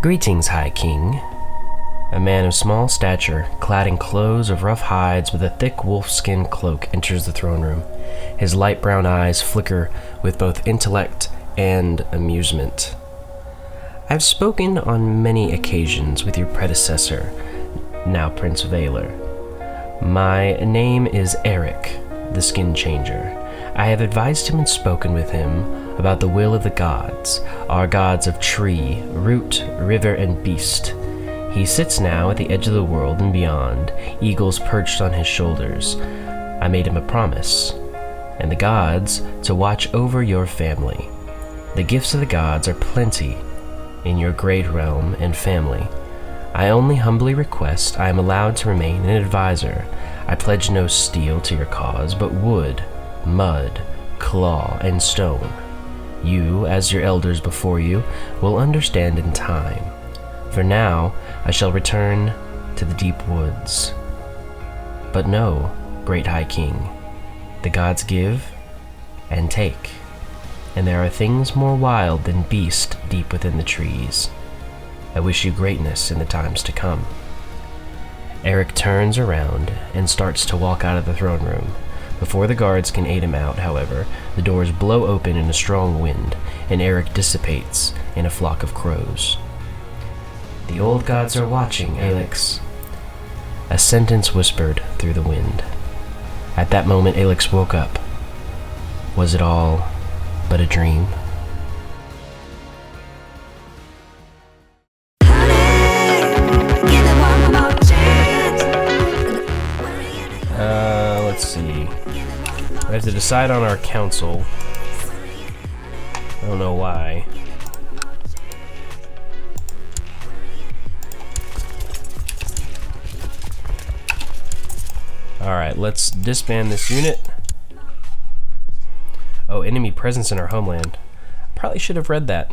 Greetings, High King. A man of small stature, clad in clothes of rough hides with a thick wolfskin cloak, enters the throne room. His light brown eyes flicker with both intellect and amusement. I've spoken on many occasions with your predecessor, now Prince Valor. My name is Eric, the Skin Changer. I have advised him and spoken with him about the will of the gods, our gods of tree, root, river, and beast. He sits now at the edge of the world and beyond, eagles perched on his shoulders. I made him a promise, and the gods to watch over your family. The gifts of the gods are plenty in your great realm and family. I only humbly request I am allowed to remain an advisor. I pledge no steel to your cause, but wood, mud, claw, and stone. You, as your elders before you, will understand in time. For now, I shall return to the deep woods. But know, great High King, the gods give and take, and there are things more wild than beast deep within the trees. I wish you greatness in the times to come. Eric turns around and starts to walk out of the throne room. Before the guards can aid him out, however, the doors blow open in a strong wind, and Eric dissipates in a flock of crows. The old gods are watching, Alex. A sentence whispered through the wind. At that moment, Alex woke up. Was it all but a dream? Let's see. We have to decide on our council. I don't know why. Alright, let's disband this unit. Oh, enemy presence in our homeland. Probably should have read that.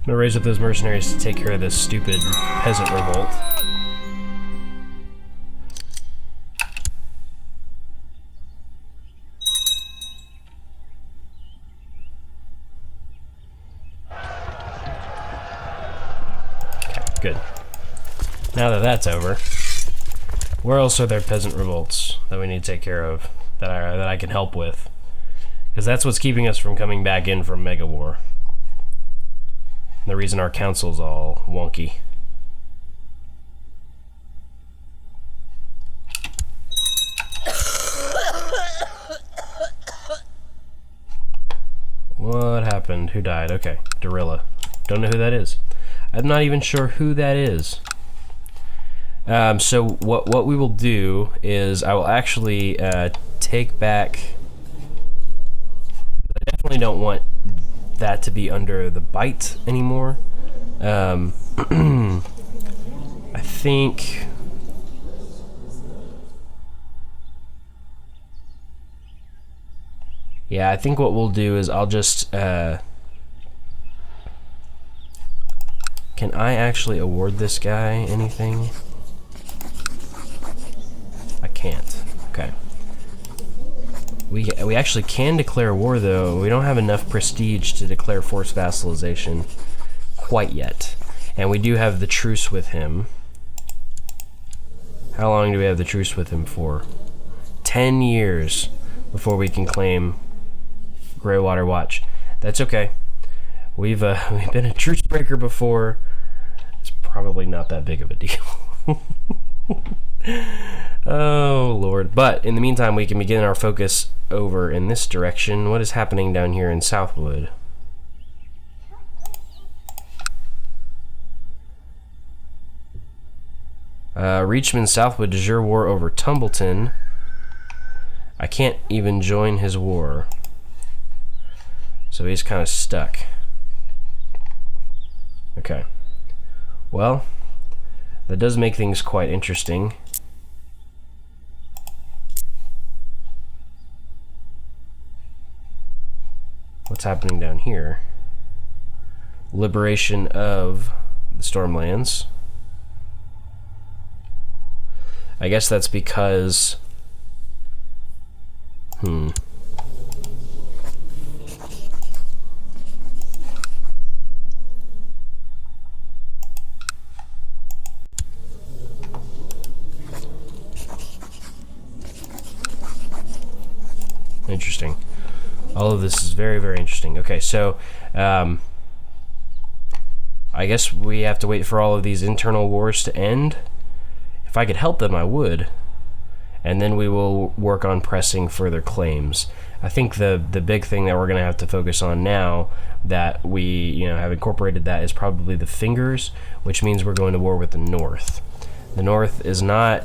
I'm gonna raise up those mercenaries to take care of this stupid peasant revolt. Okay, good. Now that that's over, where else are there peasant revolts that we need to take care of, that I can help with? Because that's what's keeping us from coming back in from Mega War. The reason our council's all wonky. What happened? Who died? Okay, Dorilla. Don't know who that is. I'm not even sure who that is. So what we will do is I will actually take back. I definitely don't want that to be under the bite anymore. I think I think what we'll do is I'll just can I actually award this guy anything? I can't. Okay. We actually can declare war, though. We don't have enough prestige to declare forced vassalization quite yet. And we do have the truce with him. How long do we have the truce with him for? 10 years before we can claim Greywater Watch. That's okay. We've been a truce breaker before. It's probably not that big of a deal. Oh, Lord. But in the meantime, we can begin our focus over in this direction. What is happening down here in Southwood? Reachman Southwood de jure war over Tumbleton. I can't even join his war. So he's kind of stuck. Okay. Well, that does make things quite interesting. what's happening down here. Liberation of the Stormlands. I guess that's because... Interesting. All of this is very, very interesting. Okay, so I guess we have to wait for all of these internal wars to end. If I could help them, I would. And then we will work on pressing further claims. I think the big thing that we're going to have to focus on now that we have incorporated that is probably the fingers, which means we're going to war with the North. The North is not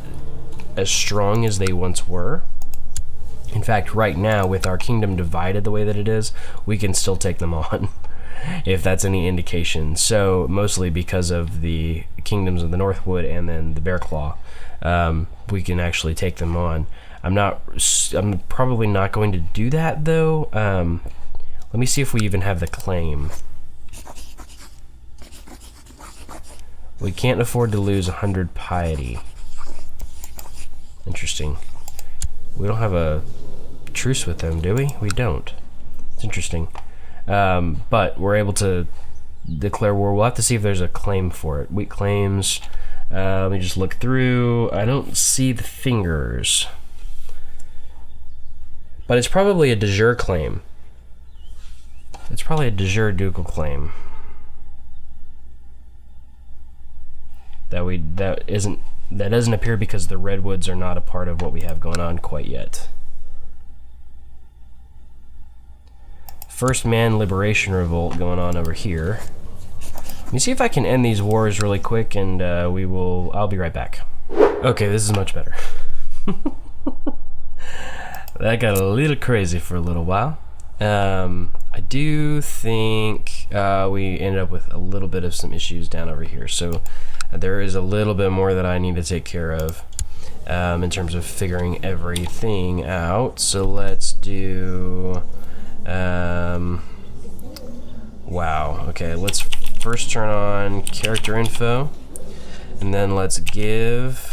as strong as they once were. In fact, right now, with our kingdom divided the way that it is, we can still take them on, if that's any indication. So, mostly because of the kingdoms of the Northwood and then the Bear Claw, we can actually take them on. I'm probably not going to do that, though. Let me see if we even have the claim. We can't afford to lose 100 piety. Interesting. We don't have a truce with them, do we? We don't. It's interesting. But we're able to declare war. We'll have to see if there's a claim for it. Weak claims. Let me just look through. I don't see the fingers. But it's probably a de jure claim. It's probably a de jure ducal claim. That doesn't appear because the redwoods are not a part of what we have going on quite yet. First Man Liberation Revolt going on over here. Let me see if I can end these wars really quick, and I'll be right back. Okay, this is much better. That got a little crazy for a little while. I do think we ended up with a little bit of some issues down over here, so there is a little bit more that I need to take care of in terms of figuring everything out. So let's do... wow, okay, let's first turn on character info, and then let's give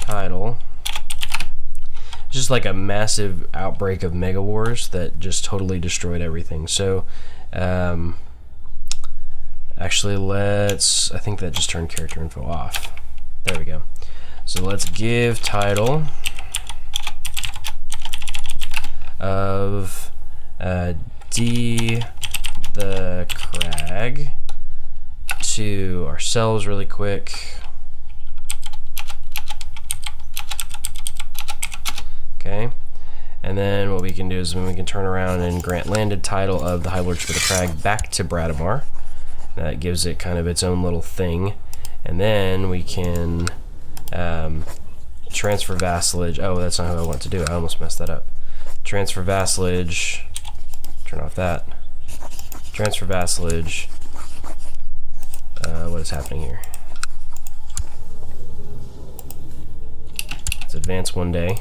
title. Just like a massive outbreak of mega wars that just totally destroyed everything. So actually I think that just turned character info off. There we go. So let's give title of D the Crag to ourselves really quick. Okay, and then what we can do is we can turn around and grant landed title of the High Lords for the Crag back to Bradamar. That gives it kind of its own little thing, and then we can transfer vassalage. Oh, that's not how I want to do it. I almost messed that up. Transfer vassalage. Turn off that. Transfer vassalage. What is happening here? Let's advance one day.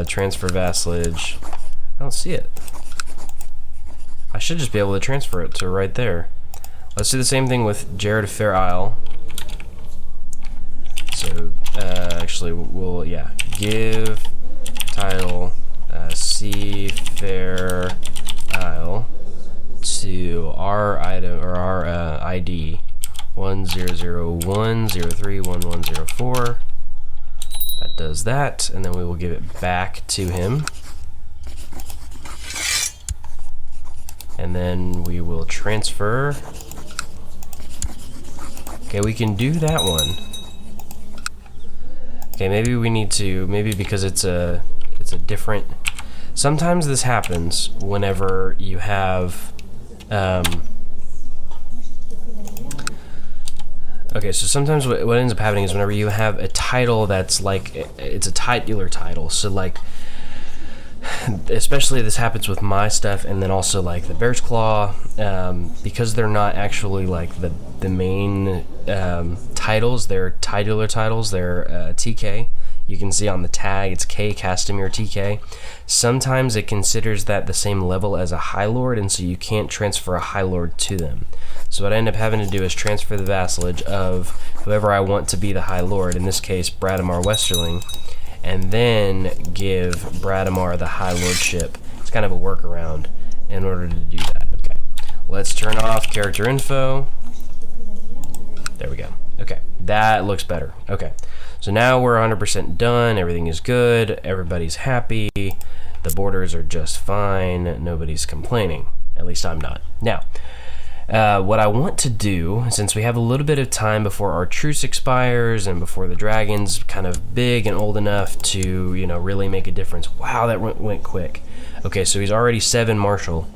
Transfer vassalage. I don't see it. I should just be able to transfer it to right there. Let's do the same thing with Jared of Fair Isle. So actually we'll give title C Fair Isle to our item or our ID 1001031104. That does that, and then we will give it back to him. And then we will transfer. Okay, we can do that one. Okay, maybe we need to, because it's a different, sometimes this happens whenever you have, okay, so sometimes what ends up happening is whenever you have a title that's like, it's a titular title, so like, especially this happens with my stuff, and then also like the Bear's Claw, because they're not actually like the main titles, they're titular titles, they're TK. You can see on the tag it's K Castamere TK. Sometimes it considers that the same level as a High Lord, and so you can't transfer a High Lord to them. So what I end up having to do is transfer the vassalage of whoever I want to be the High Lord, in this case Bradamar Westerling, and then give Bradamar the High Lordship. It's kind of a workaround in order to do that. Okay, let's turn off character info. There we go. Okay, that looks better. Okay, so now we're 100% done. Everything is good. Everybody's happy. The borders are just fine. Nobody's complaining. At least I'm not. Now, what I want to do, since we have a little bit of time before our truce expires and before the dragon's kind of big and old enough to, you know, really make a difference. Wow, that went quick. Okay, so he's already 7 martial,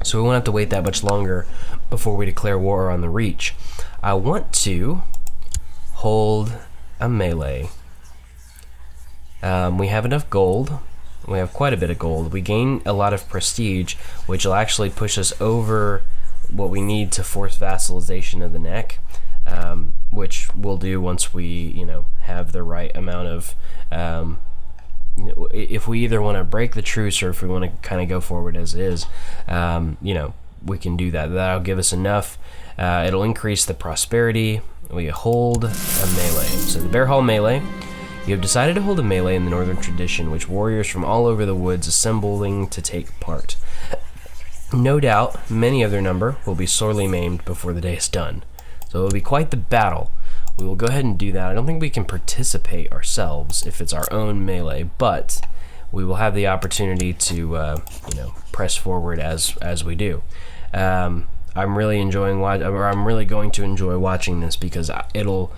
so we won't have to wait that much longer before we declare war on the Reach. I want to hold a melee. We have enough gold. We have quite a bit of gold. We gain a lot of prestige, which will actually push us over what we need to force vassalization of the neck, which we'll do once we, you know, have the right amount of, if we either want to break the truce or if we want to kind of go forward as is, you know, we can do that. That'll give us enough. It'll increase the prosperity. We hold a melee. So the Bear Hall melee. You have decided to hold a melee in the Northern tradition, which warriors from all over the woods assembling to take part. No doubt, many of their number will be sorely maimed before the day is done. So it will be quite the battle. We will go ahead and do that. I don't think we can participate ourselves if it's our own melee, but we will have the opportunity to, you know, press forward as we do. I'm really enjoying I'm really going to enjoy watching this because it'll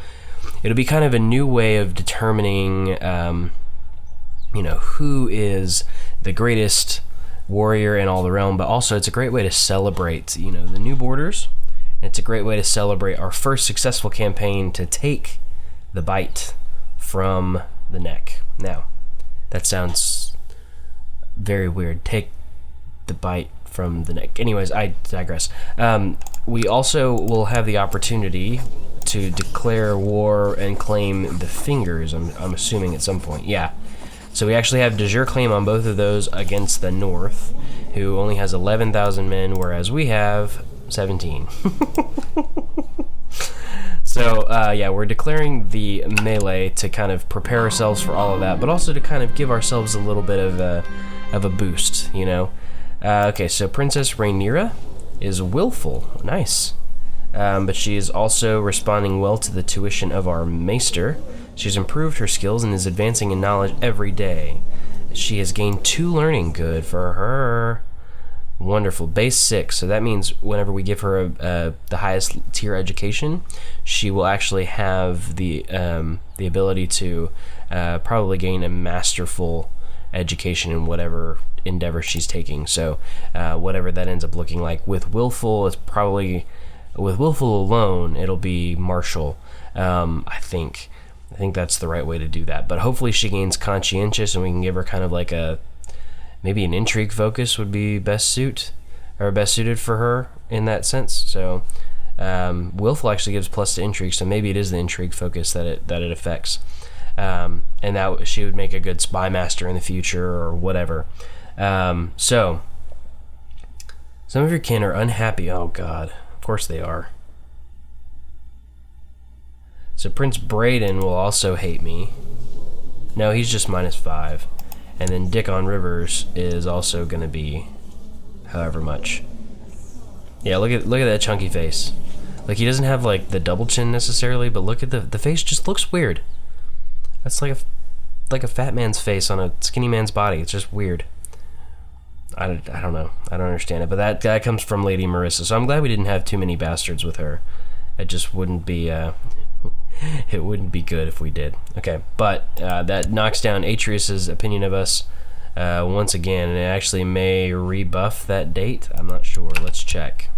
be kind of a new way of determining, you know, who is the greatest warrior in all the realm, but also it's a great way to celebrate, you know, the new borders. And it's a great way to celebrate our first successful campaign to take the bite from the neck. Now, that sounds very weird. Take the bite from the neck. Anyways, I digress. We also will have the opportunity to declare war and claim the fingers, I'm assuming at some point. Yeah. So we actually have de jure claim on both of those against the North, who only has 11,000 men, whereas we have 17. So yeah, we're declaring the melee to kind of prepare ourselves for all of that, but also to kind of give ourselves a little bit of a boost, you know. Okay, so Princess Rhaenyra is willful. Nice. But she is also responding well to the tuition of our maester. She's improved her skills and is advancing in knowledge every day. She has gained 2 learning. Good for her. Wonderful. Base 6. So that means whenever we give her the highest tier education, she will actually have the ability to probably gain a masterful education in whatever endeavor she's taking. So whatever that ends up looking like. With willful, it's probably, with willful alone, it'll be martial. I think that's the right way to do that. But hopefully she gains conscientious, and we can give her kind of like maybe an intrigue focus would be best suited for her in that sense. So willful actually gives plus to intrigue, so maybe it is the intrigue focus that it affects. And that she would make a good spy master in the future or whatever. So some of your kin are unhappy. Oh God, of course they are. So Prince Braden will also hate me. No, he's just -5. And then Dickon Rivers is also going to be however much. Yeah, look at that chunky face. Like, he doesn't have like the double chin necessarily, but look at the face just looks weird. That's like a fat man's face on a skinny man's body. It's just weird. I don't know. I don't understand it. But that comes from Lady Marissa. So I'm glad we didn't have too many bastards with her. It just wouldn't be it wouldn't be good if we did. Okay, but that knocks down Atreus's opinion of us once again, and it actually may rebuff that date. I'm not sure. Let's check.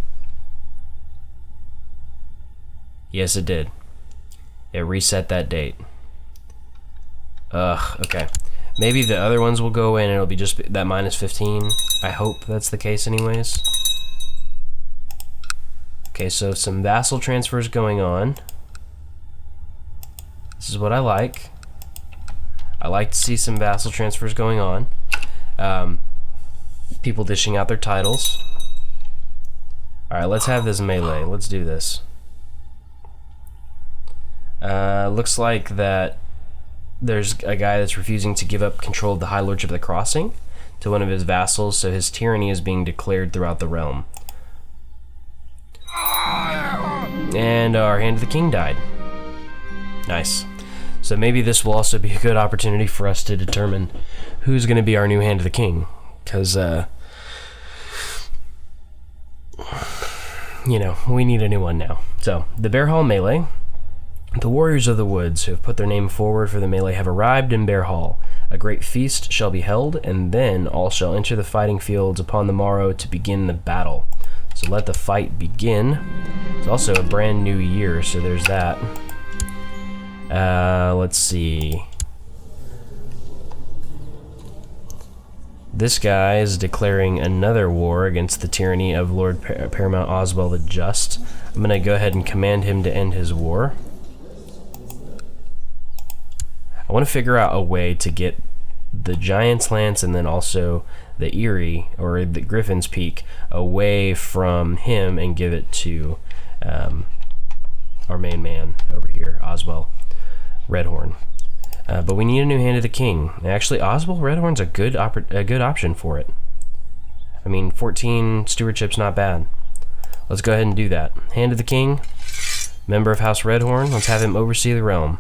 Yes, it did. It reset that date. Okay. Maybe the other ones will go in and it'll be just that -15. I hope that's the case anyways. Okay, so some vassal transfers going on. This is what I like. I like to see some vassal transfers going on. People dishing out their titles. Alright, let's have this melee. Let's do this. Looks like that there's a guy that's refusing to give up control of the High Lordship of the Crossing to one of his vassals, so his tyranny is being declared throughout the realm. And our Hand of the King died. Nice. So maybe this will also be a good opportunity for us to determine who's going to be our new Hand of the King. Because, you know, we need a new one now. So, the Bear Hall Melee. The warriors of the woods who have put their name forward for the melee have arrived in Bear Hall. A great feast shall be held, and then all shall enter the fighting fields upon the morrow to begin the battle. So let the fight begin. It's also a brand new year, so there's that. Let's see. This guy is declaring another war against the tyranny of Lord Paramount Oswell the Just. I'm going to go ahead and command him to end his war. I want to figure out a way to get the Giant's Lance and then also the Eyrie, or the Griffin's Peak, away from him and give it to our main man over here, Oswell Redhorn. But we need a new Hand of the King. Actually, Oswell Redhorn's a good option for it. I mean, 14 stewardship's not bad. Let's go ahead and do that. Hand of the King, member of House Redhorn. Let's have him oversee the realm.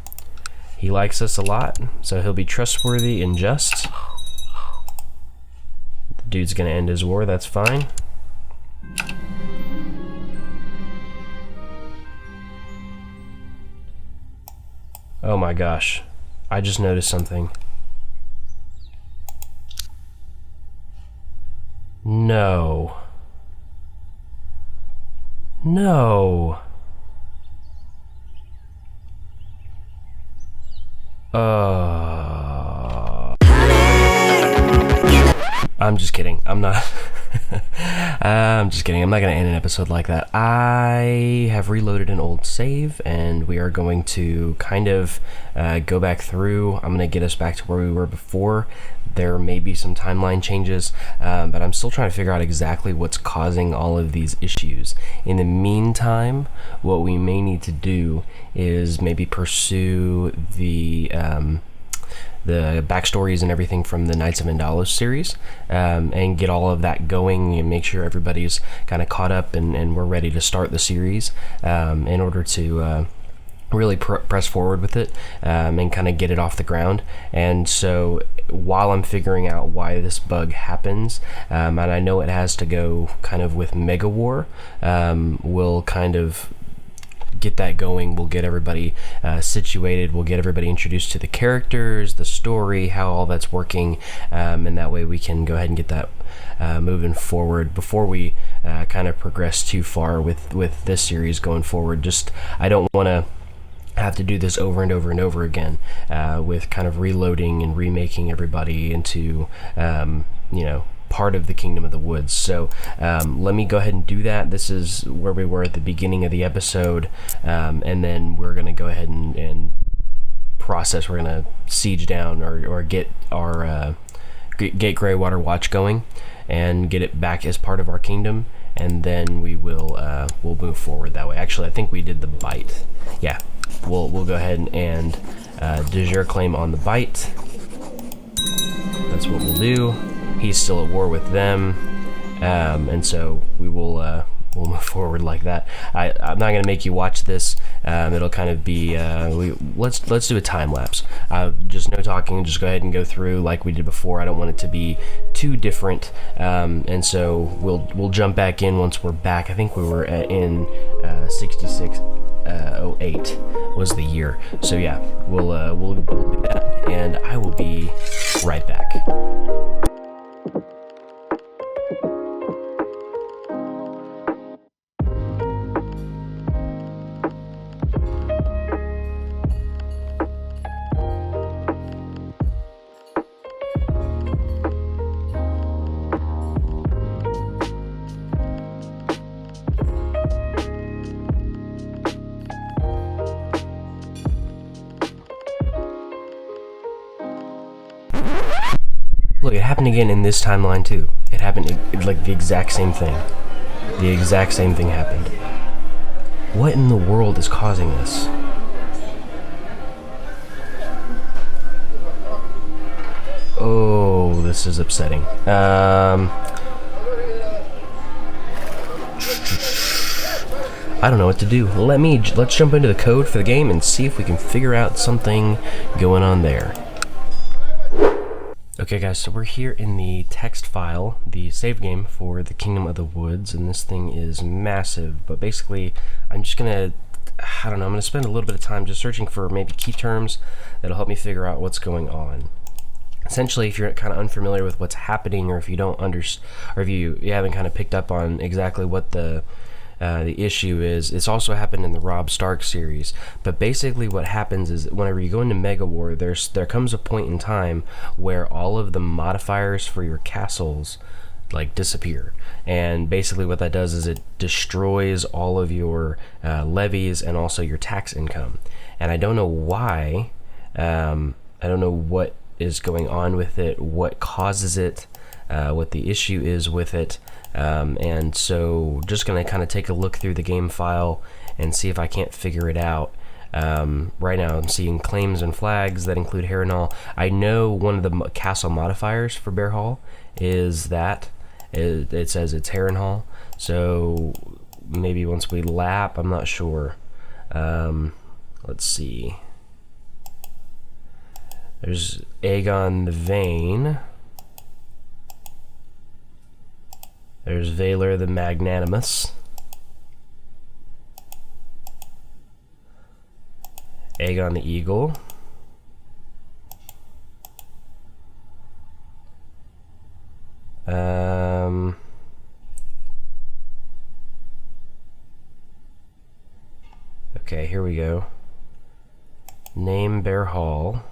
He likes us a lot, so he'll be trustworthy and just. The dude's gonna end his war, that's fine. Oh my gosh, I just noticed something. No. No. I'm just kidding. I'm not. I'm just kidding. I'm not going to end an episode like that. I have reloaded an old save, and we are going to kind of go back through. I'm going to get us back to where we were before. There may be some timeline changes, but I'm still trying to figure out exactly what's causing all of these issues. In the meantime, what we may need to do is maybe pursue the backstories and everything from the Knights of Indalos series, and get all of that going and make sure everybody's kind of caught up and we're ready to start the series in order to really press forward with it and kind of get it off the ground. And so while I'm figuring out why this bug happens, and I know it has to go kind of with Mega War, we'll kind of get that going. We'll get everybody situated. We'll get everybody introduced to the characters, the story, how all that's working, and that way we can go ahead and get that moving forward before we kind of progress too far with this series going forward. Just, I don't want to have to do this over and over and over again with kind of reloading and remaking everybody into you know, part of the Kingdom of the Woods. So let me go ahead and do that. This is where we were at the beginning of the episode, and then we're going to go ahead and process. We're going to siege down or get our get Greywater Watch going and get it back as part of our kingdom, and then we will we'll move forward that way. Actually, I think we did the bite. Yeah, we'll go ahead and de jure claim on the bite. That's what we'll do. He's still at war with them, and so we will we'll move forward like that. I'm not gonna make you watch this. It'll kind of be let's do a time lapse. Just no talking. Just go ahead and go through like we did before. I don't want it to be too different, and so we'll jump back in once we're back. I think we were in 6608 was the year. So yeah, we'll do that, and I will be right back. Look, it happened again in this timeline too. It happened like the exact same thing. The exact same thing happened. What in the world is causing this? Oh, this is upsetting. I don't know what to do. Let's jump into the code for the game and see if we can figure out something going on there. Okay guys, so we're here in the text file, the save game for the Kingdom of the Woods, and this thing is massive, but basically I'm just gonna, I'm gonna spend a little bit of time just searching for maybe key terms that'll help me figure out what's going on. Essentially, if you're kind of unfamiliar with what's happening, or if you don't understand, or if you haven't kind of picked up on exactly what the issue is, it's also happened in the Rob Stark series. But basically what happens is whenever you go into Mega War, there comes a point in time where all of the modifiers for your castles like disappear, and basically what that does is it destroys all of your levies and also your tax income. And I don't know why, I don't know what is going on with it, what causes it, what the issue is with it. And so just gonna kind of take a look through the game file and see if I can't figure it out. Right now I'm seeing claims and flags that include Harrenhal. I know one of the castle modifiers for Bear Hall is that it says it's Harrenhal, so maybe once we lap, I'm not sure. Let's see, there's Aegon the Vain. There's Valor the Magnanimous, Aegon the Eagle, okay, here we go. Name Bear Hall.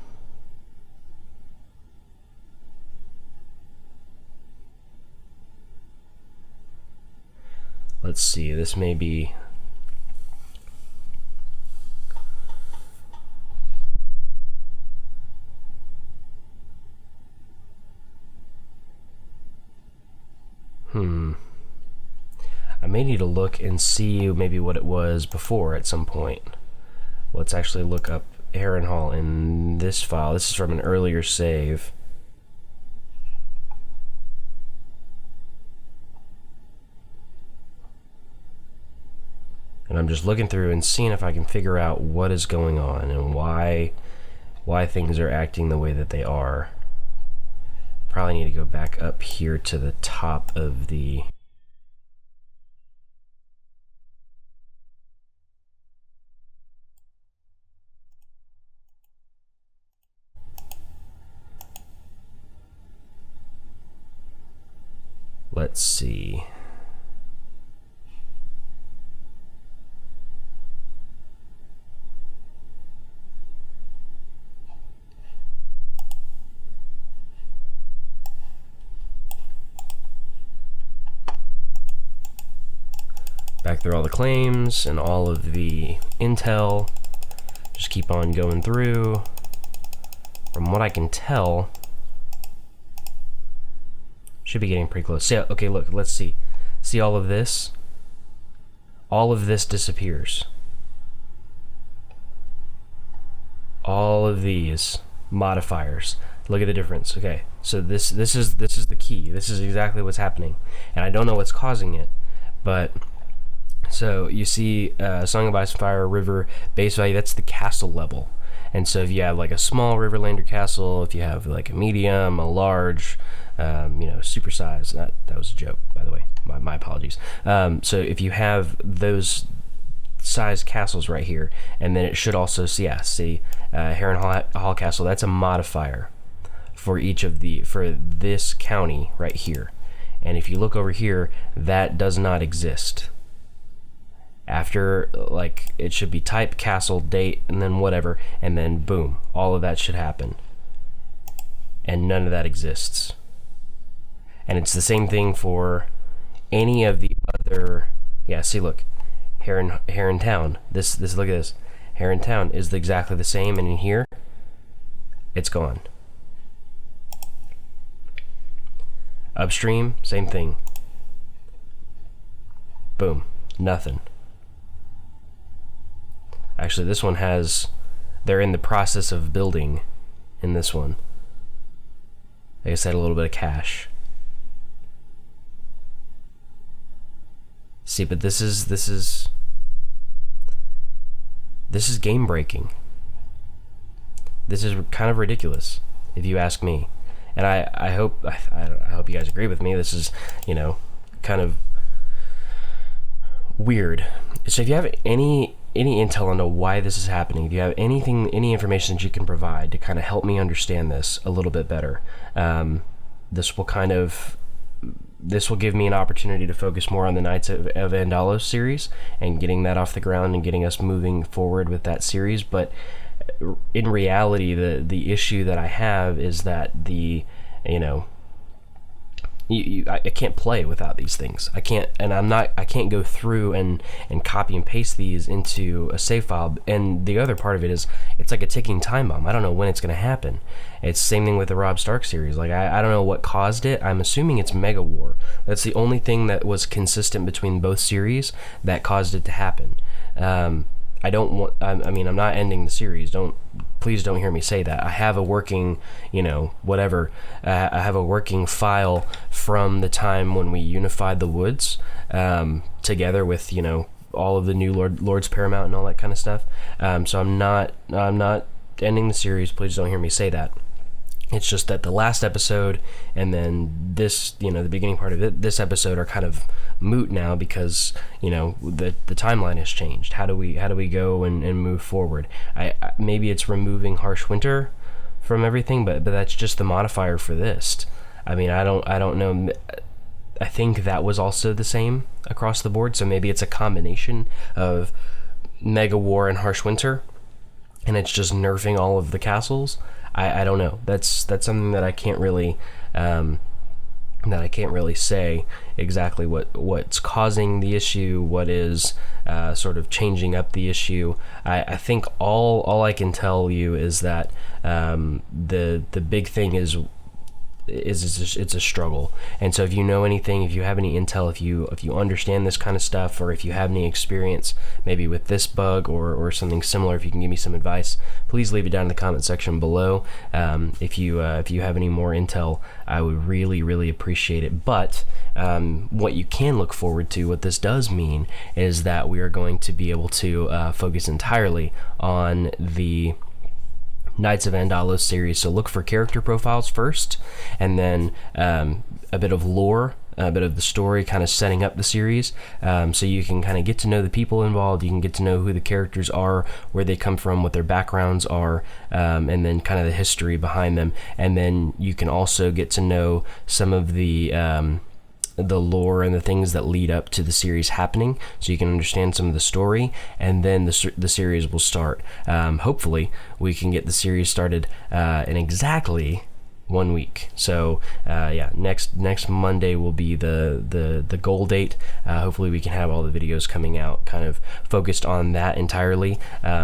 Let's see, this may be... I may need to look and see maybe what it was before at some point. Let's actually look up Harrenhal in this file. This is from an earlier save. And I'm just looking through and seeing if I can figure out what is going on and why things are acting the way that they are. Probably need to go back up here to the top of the... Let's see. Back through all the claims and all of the intel. Just keep on going through. From what I can tell, should be getting pretty close. See, okay, look, let's see. See all of this? All of this disappears. All of these modifiers. Look at the difference. Okay, so this is the key. This is exactly what's happening, and I don't know what's causing it, but so you see Song of Ice and Fire River base value. That's the castle level, and so if you have like a small Riverlander castle, if you have like a medium, a large, super size. That was a joke, by the way. My apologies. So if you have those size castles right here, and then it should also see Harrenhal Castle. That's a modifier for each of for this county right here. And if you look over here, that does not exist. After, like, it should be type, castle, date, and then whatever, and then boom, all of that should happen. And none of that exists. And it's the same thing for any of the other, see, look, Harrentown. This look at this. Harrentown is exactly the same, and in here, it's gone. Upstream, same thing. Boom, nothing. Actually, this one has, they're in the process of building in this one. I guess I had a little bit of cash. See, but this is game breaking. This is kind of ridiculous, if you ask me. And I hope you guys agree with me. This is, kind of weird. So if you have any intel into why this is happening, if you have any information that you can provide to kind of help me understand this a little bit better, this will give me an opportunity to focus more on the Knights of Andalos series and getting that off the ground and getting us moving forward with that series. But in reality, the issue that I have is that I can't play without these things. I can't go through and copy and paste these into a save file. And the other part of it is, it's like a ticking time bomb. I don't know when it's going to happen. It's the same thing with the Robb Stark series. Like, I don't know what caused it. I'm assuming it's Mega War. That's the only thing that was consistent between both series that caused it to happen. I'm not ending the series. Please don't hear me say that. I have a working, I have a working file from the time when we unified the woods, together with, all of the new Lords Paramount and all that kind of stuff. So I'm not ending the series. Please don't hear me say that. It's just that the last episode and then this, the beginning part of this episode are kind of moot now because, the timeline has changed. How do we go and move forward? Maybe it's removing Harsh Winter from everything, but that's just the modifier for this. I mean, I don't know. I think that was also the same across the board. So maybe it's a combination of Mega War and Harsh Winter, and it's just nerfing all of the castles. I don't know. That's something that I can't really say exactly what's causing the issue, what is sort of changing up the issue. I think all I can tell you is that the big thing is it's a struggle. And so if you know anything, if you have any intel, if you understand this kind of stuff, or if you have any experience maybe with this bug or something similar, if you can give me some advice, please leave it down in the comment section below. If you have any more intel, I would really appreciate it. But what you can look forward to, what this does mean, is that we are going to be able to focus entirely on the Knights of Andalos series. So look for character profiles first, and then a bit of lore, a bit of the story, kind of setting up the series, so you can kind of get to know the people involved. You can get to know who the characters are, where they come from, what their backgrounds are, and then kind of the history behind them. And then you can also get to know some of the lore and the things that lead up to the series happening, so you can understand some of the story, and then the series will start. Hopefully we can get the series started in exactly 1 week. So next Monday will be the goal date. Hopefully we can have all the videos coming out kind of focused on that entirely.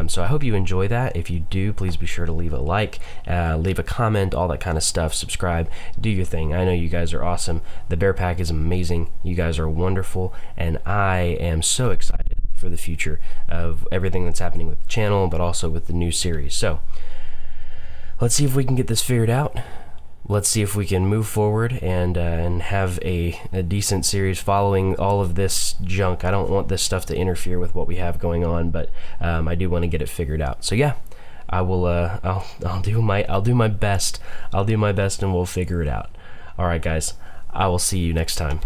So I hope you enjoy that. If you do, please be sure to leave a like, leave a comment, all that kind of stuff. Subscribe, do your thing. I know you guys are awesome. The Bear Pack is amazing. You guys are wonderful, and I am so excited for the future of everything that's happening with the channel, but also with the new series. So let's see if we can get this figured out. Let's see if we can move forward and have a decent series following all of this junk. I don't want this stuff to interfere with what we have going on, but I do want to get it figured out. So yeah, I will. I'll do my best. I'll do my best, and we'll figure it out. All right, guys. I will see you next time.